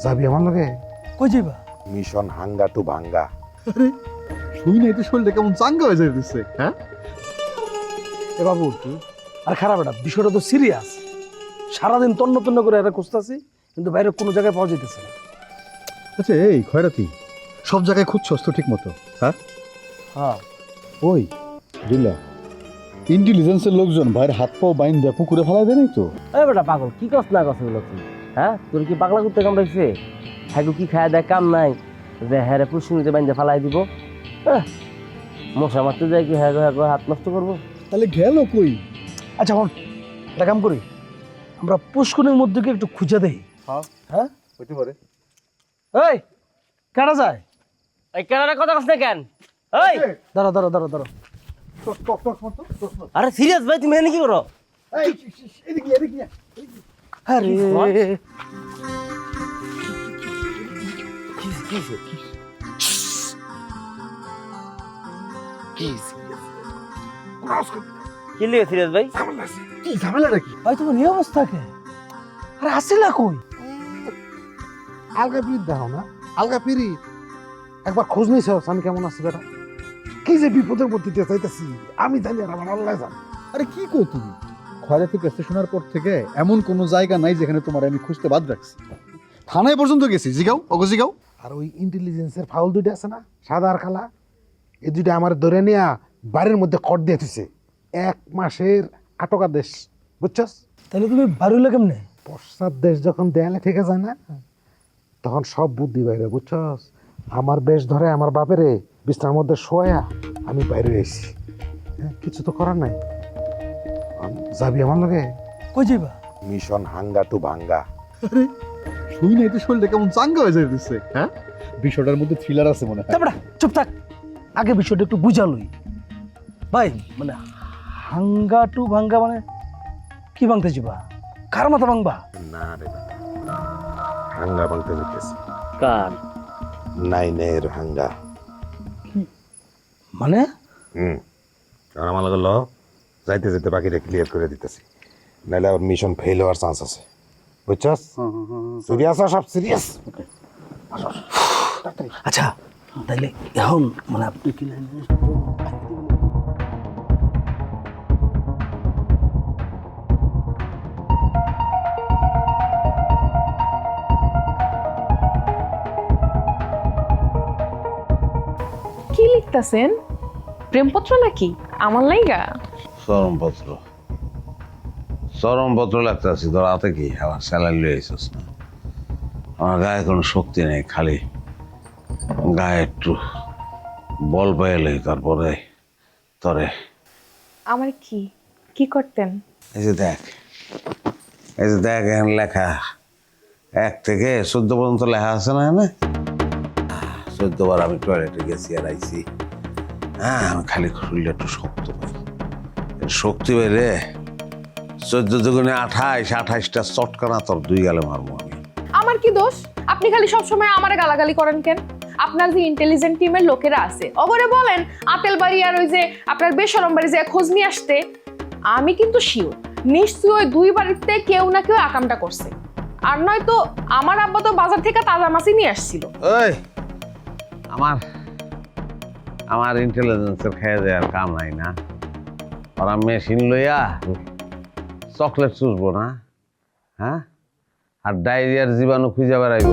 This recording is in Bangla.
যাবি আমার লগে? কই যাইবা? মিশন হাঙ্গা টু ভাঙ্গা। আরে শুই না এতে শরীরটা কেমন চাঙ্গা হয়ে যাইতেছে। হ্যাঁ এ বাবু আর খারাপ এটা, বিষয়টা তো সিরিয়াস। সারাদিন তন্ন তন্ন করে এটা খুঁজতেছি, কিন্তু বাইরে কোনো জায়গায় পাওয়া যাইতেছে না। আচ্ছা এই খয়রাতি সব জায়গায় খুঁজছস তো ঠিক মতো? হ্যাঁ হ্যাঁ, ওই দিল্লা ইন্টেলিজেন্সের লোকজন ভাইয়ের হাত পাও বাইন দেয়া পুকুরে ফেলাই দেয় নাই তো? এই বেটা পাগল, কি কস না কস এগুলো তুই? হ্যাঁ, তোর কি পাগলা করতে কামড়াইছে? হ্যাঁ কি খায় দেয় কাম নাই যে হ্যাঁ পুষ্কুনিতে বাইন্দে ফালাই দিব? মশা মারতে যায় কি হ্যাঁ হাত নষ্ট করবো? তাহলে গেল কই? আচ্ছা হন একটা কাম করি, আমরা পুষ্করের মধ্যে কি একটু খুঁজে দেই। হ্যাঁ হ্যাঁ হইতে পারে। এই কাটা যায়? এই কেনার কথা কস না কেন? এই দাঁড়া দাঁড়া দাঁড়া দাঁড়া। আরে সিরিয়াস ভাই, তুমি এখানে কি করো? আরে কি লিখে সিরিয়াস ভাই? কি ঝামেলাটা কি? ভাই তোমার এই অবস্থা কে? আরে আসিলা কই? আলগা পিরিত দেখো না, আলগা পিরিত একবার খোঁজ নিয়েছ আমি কেমন আছি বেটা? কি যে বিপদের মধ্যে দিয়ে চাইতেছি আমি জানি আর আমার আল্লাহ জান। আরে কি কো তুমি? খয়রাতির কাছে শোনার পর থেকে এমন কোনো জায়গা নাই যেখানে তোমার আমি খুঁজতে বাদ রাখছি। থানায় পর্যন্ত গেছি, জিগাও ওগো জিগাও। আর ওই ইন্টেলিজেন্সের ফাউল দুইটা আছে না, সাদা আর কালা, এই দুইটা আমার ধরে নিয়ে বাড়ির মধ্যে কট দিয়ে দিছে 1 মাসের আটকাদেশ, বুঝছস? তাহলে তুমি বাড়িলে কেমনে? পশ্চাৎ যখন দেয়ালে ঠেকে যায় না, তখন সব বুদ্ধি বাইরে, বুঝছস? আমার বেশ ধরে আমার বাপেরে বিছনার মধ্যে শোয়া আমি বাইরে এসেছি। হ্যাঁ, কিছু তো করার নাই। যাবি আমার লগে? কই যাইবা? মিশন হাঙ্গা টু ভাঙ্গা। আরে শুই না এতে শরীরটা কেমন চাঙ্গা হয়ে যাইতেছে। হ্যাঁ বিষয়টার মধ্যে থ্রিলার আছে মনে হয়। তারপরে চুপ থাক, আগে বিষয়টা একটু বুঝালই। ভাই মানে হাঙ্গা টু ভাঙ্গা মানে কি ভাঙতে যাবা? কার মাথা ভাঙবা? না রে বেটা, হাঙ্গা ভাঙতে যেতেছি। কার? নাইনের হাঙ্গা। মানে আর আমার লগে ল, যাইতে যেতে বাকিটা ক্লিয়ার করে দিতেছি, নাহলে আবার মিশন ফেল হওয়ার চান্স আছে, বুঝছস? সিরিয়াস, সব সিরিয়াস। আচ্ছা তাইলে এখন মানে আপনি কি কি লিখতাছেন? প্রেমপত্র নাকি আমার লাইগা? চরমপত্র লাগতেছি তোর হাতে কি আবার স্যালারি লয়ে আইসস না? আমার গায়ে কোনো শক্তি নেই, খালি গায়ে একটু বল পাইলে তারপরে তরে। আমার কি কি করতেন? এই যে দেখ এখানে লেখা 1 থেকে 14 পর্যন্ত লেখা আছে না? এখানে 14 বার আমি টয়লেটে গেছি আর আইছি। হ্যাঁ, আমি খালি শরীরটা একটু শক্ত পাই, শক্তি পাই রে। 14 দুগুণে 28, 28টা চটকানা তোর 2 গালে মারবো আমি। আমার কি দোষ? আপনি খালি সব সময় আমারে গালাগালি করেন কেন? আপনার যে ইন্টেলিজেন্ট টিমের লোকেরা আছে ওগরে বলেন আতেল বাড়ি আর ওই যে আপনার বেশরম বাড়ি যে খোঁজ নিয়ে আসতে। আমি কিন্তু শিওর নিশ্চয়ই ওই 2 বাড়িতে কেউ না কেউ আকামটা করছে, আর নয়তো আমার আব্বা তো বাজার থেকে তাজা মাছই নিয়ে আসছিল। ওই আমার ইন্টেলিজেন্সের খেয়ে দেওয়ার কাম নাই না? ওরা মেশিন লইয়া চকলেট চুষবো না? হ্যাঁ, আর ডায়রিয়ার জীবাণু খুঁজে বেড়াইব।